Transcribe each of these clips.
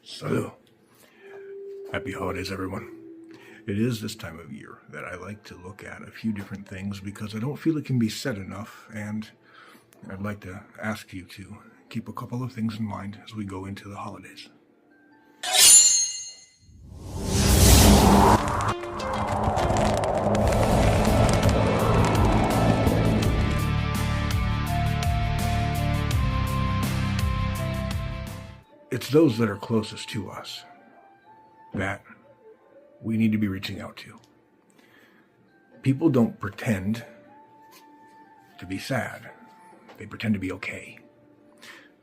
So, happy holidays, everyone. It is this time of year that I like to look at a few different things because I don't feel it can be said enough, and I'd like to ask you to keep a couple of things in mind as we go into the holidays. It's those that are closest to us that we need to be reaching out to. People don't pretend to be sad. They pretend to be okay.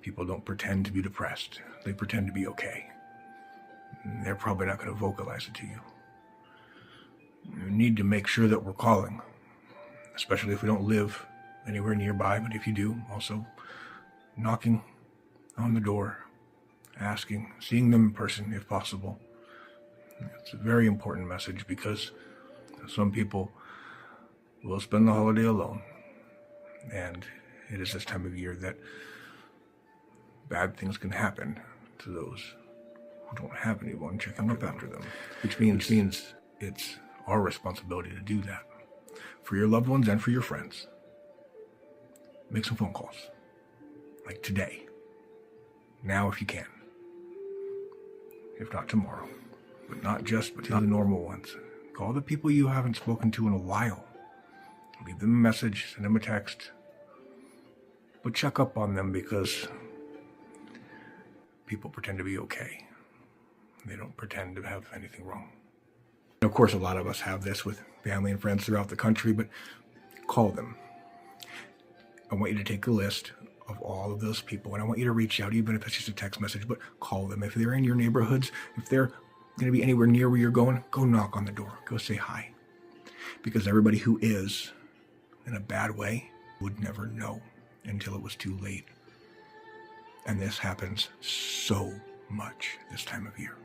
People don't pretend to be depressed. They pretend to be okay. They're probably not going to vocalize it to you. You need to make sure that we're calling, especially if we don't live anywhere nearby, but if you do, also knocking on the door, asking, seeing them in person if possible. It's a very important message because some people will spend the holiday alone, and it is this time of year that bad things can happen to those who don't have anyone checking up after them, which means it's our responsibility to do that for your loved ones and for your friends. Make some phone calls, like today, now if you can, if not tomorrow. But not just the normal ones. Call the people you haven't spoken to in a while. Leave them a message, send them a text. But check up on them because people pretend to be okay. They don't pretend to have anything wrong. And of course, a lot of us have this with family and friends throughout the country, but call them. I want you to take a list of all of those people, and I want you to reach out, even if it's just a text message, but call them. If they're in your neighborhoods, if they're going to be anywhere near where you're going, go knock on the door. Go say hi. Because everybody who is in a bad way would never know until it was too late. And this happens so much this time of year.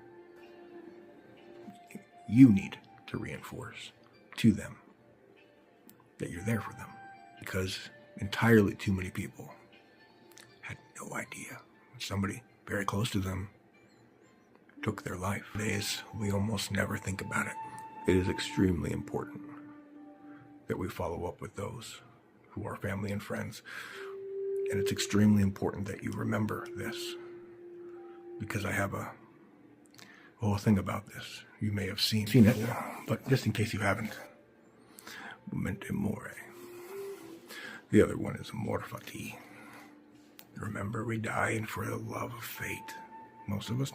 You need to reinforce to them that you're there for them, because entirely too many people had no idea somebody very close to them took their life. Days we almost never think about it. It is extremely important that we follow up with those who are family and friends. And it's extremely important that you remember this, because I have a whole thing about this. You may have seen it, but just in case you haven't, Memento Mori. The other one is Amor Fati. Remember, we die and for the love of fate. Most of us